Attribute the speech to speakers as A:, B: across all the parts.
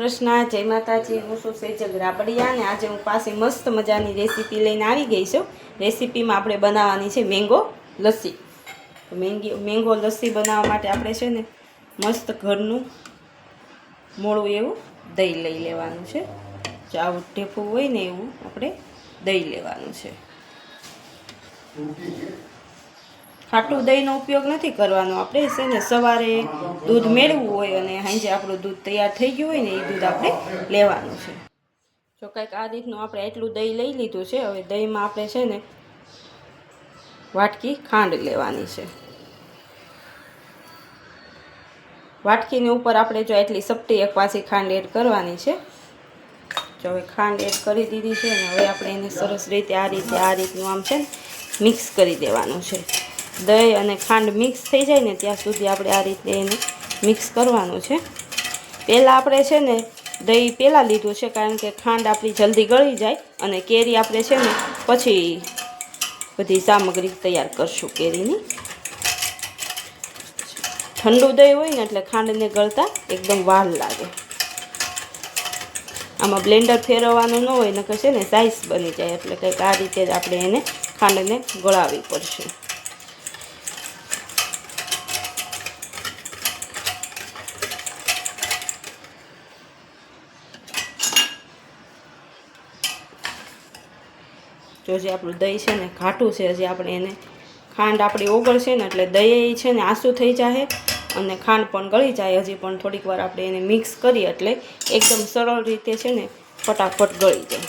A: કૃષ્ણ, જય માતાજી। હું છું સેજલ રાબડિયા અને આજે હું પાસે મસ્ત મજાની રેસીપી લઈને આવી ગઈ છું। રેસીપીમાં આપણે બનાવવાની છે મેંગો લસ્સી। તો મેંગો લસ્સી બનાવવા માટે આપણે છે ને મસ્ત ઘરનું મોળું એવું દહીં લઈ લેવાનું છે। જો આવું ઢેફું હોય ને એવું આપણે દહીં લેવાનું છે। ખાટું દહીંનો ઉપયોગ નથી કરવાનો આપણે છે ને સવારે દૂધ મેળવવું હોય અને સાંજે આપણું દૂધ તૈયાર થઈ ગયું હોય ને એ દૂધ આપણે લેવાનું છે। જો કંઈક આ રીતનું આપણે એટલું દહીં લઈ લીધું છે। હવે દહીંમાં આપણે છે ને વાટકી ખાંડ લેવાની છે। વાટકીની ઉપર આપણે જો એટલી સપટી એક પાછી ખાંડ એડ કરવાની છે। જો હવે ખાંડ એડ કરી દીધી છે ને હવે આપણે એને સરસ રીતે આ રીતનું આમ છે ને મિક્સ કરી દેવાનું છે। દહીં અને ખાંડ મિક્સ થઈ જાય ને ત્યાં સુધી આપણે આ રીતે એને મિક્સ કરવાનું છે। પહેલાં આપણે છે ને દહીં પહેલાં લીધું છે કારણ કે ખાંડ આપણી જલ્દી ગળી જાય અને કેરી આપણે છે ને પછી બધી સામગ્રી તૈયાર કરશું કેરીની। ઠંડુ દહીં હોય ને એટલે ખાંડને ગળતા એકદમ વાર લાગે। આમાં બ્લેન્ડર ફેરવવાનું ન હોય નકર છે ને સાઈઝ બની જાય એટલે કંઈક આ રીતે જ આપણે એને ખાંડને ગળાવવી પડશે। જો જે આપણું દહીં છે ને ઘાટું છે હજી આપણે એને ખાંડ આપણી ઓગળશે ને એટલે દહીં છે ને આસું થઈ જાય અને ખાંડ પણ ગળી જાય। હજી પણ થોડીક વાર આપણે એને મિક્સ કરીએ એટલે એકદમ સરળ રીતે છે ને ફટાફટ ગળી જાય।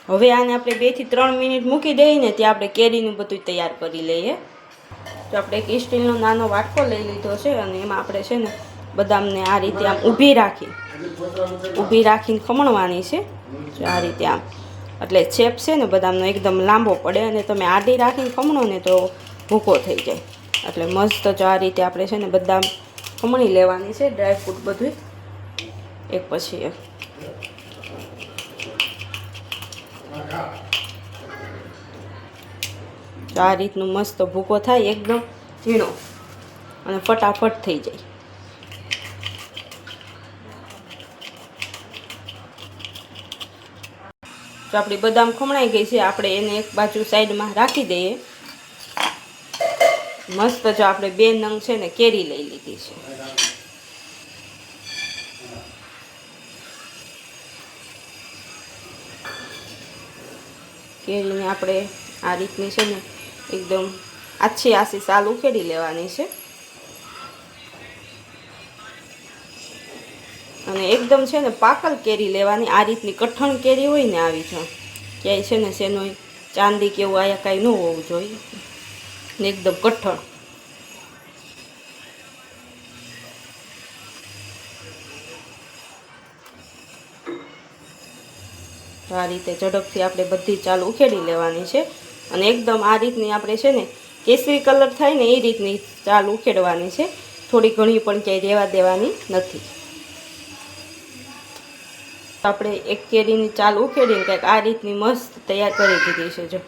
A: હવે આને આપણે 2 થી 3 મિનિટ મૂકી દઈએ ને ત્યાં આપણે કેરીનું બધું તૈયાર કરી લઈએ। તો આપણે એક સ્ટીલનો નાનો વાટકો લઈ લીધો છે અને એમાં આપણે છે ને બદામને આ રીતે આમ ઊભી રાખીને ખમણવાની છે। જો આ રીતે આમ એટલે છેપ છે ને બદામનો એકદમ લાંબો પડે અને તમે આડી રાખીને ખમણો ને તો ભૂકો થઈ જાય। એટલે મસ્ત જો આ રીતે આપણે છે ને બદામ ખમણી લેવાની છે ડ્રાયફ્રૂટ બધું એક પછી એક। તો આ રીતનું મસ્ત ભૂકો થાય એકદમ ઝીણો અને ફટાફટ થઈ જાય। તો આપણી બદામ ખમણાઈ ગઈ છે આપણે એને એક બાજુ સાઈડમાં રાખી દઈએ। મસ્ત જો આપણે 2 નંગ છે ને કેરી લઈ લીધી છે। કેરીને આપણે આ રીતની છે ને એકદમ આછી સાલ ઉખેડી લેવાની છે અને એકદમ છે ને પાકલ કેરી લેવાની। આ રીતની કઠણ કેરી હોય ને આવી જો ક્યાંય છે ને શેનો ચાંદી કેવું આયા કાંઈ ન હોવું જોઈએ ને એકદમ કઠણ। તો આ રીતે ઝડપથી આપણે બધી ચાલ ઉખેડી લેવાની છે અને એકદમ આ રીતની આપણે છે ને કેસરી કલર થાય ને એ રીતની ચાલ ઉખેડવાની છે। થોડી ઘણી પણ ક્યાંય રહેવા દેવાની નથી। આપણે એક કેરીની ચાલ ઉખેડીને કંઈક આ રીતની મસ્ત તૈયાર કરી દીધી છે। જો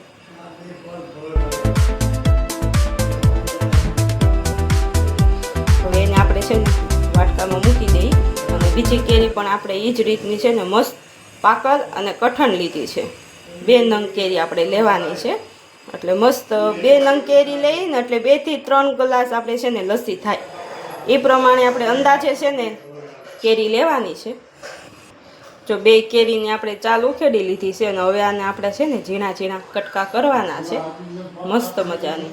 A: હવે એને આપણે છે ને વાટકામાં મૂકી દઈએ અને બીજી કેરી પણ આપણે એ જ રીતની છે ને મસ્ત પાકલ અને કઠણ લીધી છે। 2 નંગ કેરી આપણે લેવાની છે એટલે મસ્ત 2 નંગ કેરી લઈને એટલે 2 થી 3 ગ્લાસ આપણે છે ને લસ્સી થાય એ પ્રમાણે આપણે અંદાજે છે ને કેરી લેવાની છે। જો 2 કેરીને આપણે ચાલ ઉખેડી લીધી છે અને હવે આને આપણે છે ને ઝીણા ઝીણા કટકા કરવાના છે મસ્ત મજાની।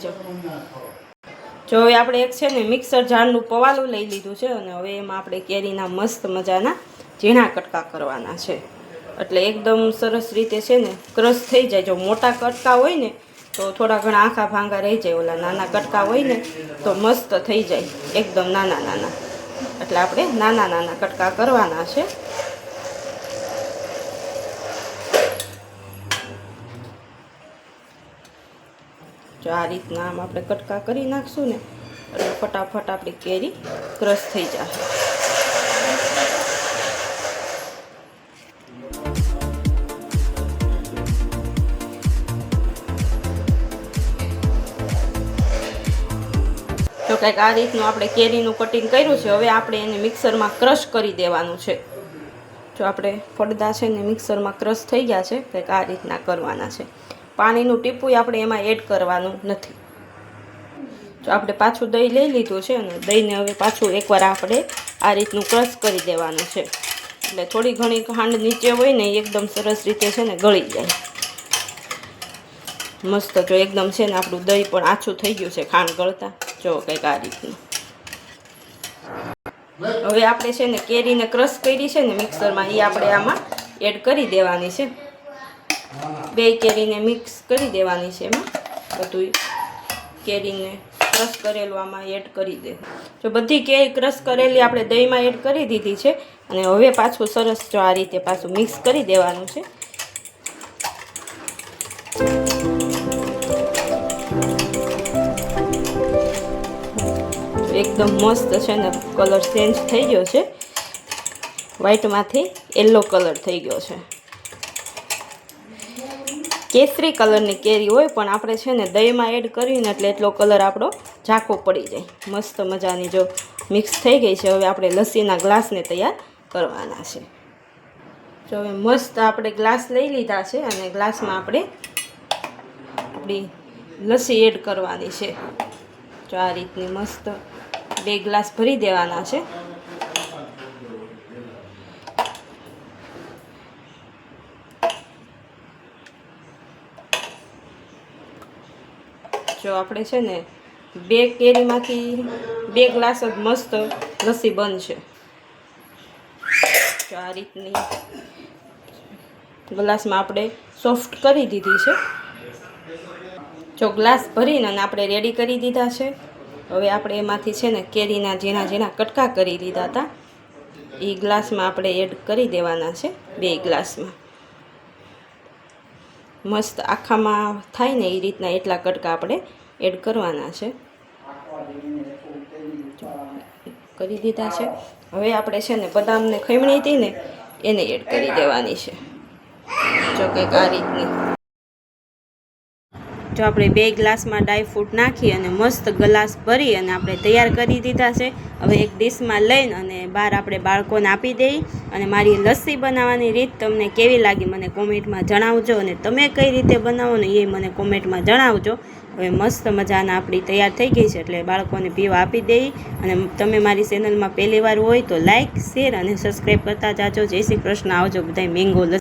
A: જો હવે આપણે એક છે ને મિક્સર જારનું પવાલું લઈ લીધું છે અને હવે એમાં આપણે કેરીના મસ્ત મજાના ઝીણા કટકા કરવાના છે એટલે એકદમ સરસ રીતે છે ને ક્રશ થઈ જાય। જો મોટા કટકા હોય ને તો થોડા ઘણા આખા ભાંગા રહી જાય, ઓલા નાના કટકા હોય ને તો મસ્ત થઈ જાય એકદમ નાના। એટલે આપણે નાના કટકા કરવાના છે। જો આ રીતના આમ આપણે કટકા કરી નાખશું ને એટલે ફટાફટ આપણી કેરી ક્રશ થઈ જશે। કંઈક આ રીતનું આપણે કેરીનું કટિંગ કર્યું છે. હવે આપણે એને મિક્સરમાં ક્રશ કરી દેવાનું છે. જો આપણે પડદા છે ને મિક્સરમાં ક્રશ થઈ ગયા છે, કંઈક આ રીતના કરવાના છે. પાણીનું ટીપું આપણે એમાં એડ કરવાનું નથી. જો આપણે પાછું દહીં લઈ લીધું છે અને દહીંને હવે પાછું એકવાર આપણે આ રીતનું ક્રશ કરી દેવાનું છે. એટલે થોડી ઘણી ખાંડ નીચે હોય ને એકદમ સરસ રીતે છે ને ગળી જાય મસ્ત. જો એકદમ છે ને આપણું દહીં પણ આછું થઈ ગયું છે ખાંડ ગળતા. જો કંઈક આ રીતનું. હવે આપણે છે ને કેરીને ક્રશ કરી છે ને મિક્સરમાં, એ આપણે આમાં એડ કરી દેવાની છે. 2 કેરીને મિક્સ કરી દેવાની છે. એમાં બધું કેરીને ક્રશ કરેલું આમાં એડ કરી દે. જો બધી કેરી ક્રશ કરેલી આપણે દહીંમાં એડ કરી દીધી છે અને હવે પાછું સરસ જો આ રીતે પાછું મિક્સ કરી દેવાનું છે. એકદમ મસ્ત છે ને કલર ચેન્જ થઈ ગયો છે, વ્હાઈટમાંથી યલો કલર થઈ ગયો છે. કેસરી કલરની કેરી હોય પણ આપણે છે ને દહીંમાં એડ કરીને એટલે એટલો કલર આપણો ઝાંખો પડી જાય. મસ્ત મજાની જો મિક્સ થઈ ગઈ છે. હવે આપણે લસ્સીના ગ્લાસને તૈયાર કરવાના છે. જો હવે મસ્ત આપણે ગ્લાસ લઈ લીધા છે અને ગ્લાસમાં આપણે આપણી લસ્સી એડ કરવાની છે. જો આ રીતની મસ્ત 2 ગ્લાસ ભરી દેવાના છે. જો આપણે છે ને 2 કેરીમાંથી 2 ગ્લાસ જ મસ્ત લસ્સી બનશે. જો આ રીતની ગ્લાસમાં આપણે સોફ્ટ કરી દીધી છે. જો ગ્લાસ ભરીને અને આપણે રેડી કરી દીધા છે. હવે આપણે એમાંથી છે ને કેરીના ઝીણા ઝીણા કટકા કરી લીધા હતા, એ ગ્લાસમાં આપણે એડ કરી દેવાના છે. 2 ગ્લાસમાં મસ્ત આખામાં થાય ને એ રીતના એટલા કટકા આપણે એડ કરવાના છે. કરી દીધા છે. હવે આપણે છે ને બદામને ખમણી હતી ને એને એડ કરી દેવાની છે. જો કંઈક આ રીતની. જો આપણે 2 ગ્લાસમાં ડ્રાય ફ્રૂટ નાખી અને મસ્ત ગ્લાસ ભરી અને આપણે તૈયાર કરી દીધા છે. હવે એક ડીશમાં લઈને અને બહાર આપણે બાળકોને આપી દઈએ. અને મારી લસ્સી બનાવવાની રીત તમને કેવી લાગી મને કોમેન્ટમાં જણાવજો, અને તમે કઈ રીતે બનાવો ને એ મને કોમેન્ટમાં જણાવજો. હવે મસ્ત મજાના આપણી તૈયાર થઈ ગઈ છે એટલે બાળકોને પીવા આપી દઈએ. અને તમે મારી ચેનલમાં પહેલી વાર હોય તો લાઇક, શેર અને સબસ્ક્રાઈબ કરતા જાજો. જય શ્રી કૃષ્ણ. આવજો બધાય. મેંગો લસ્સી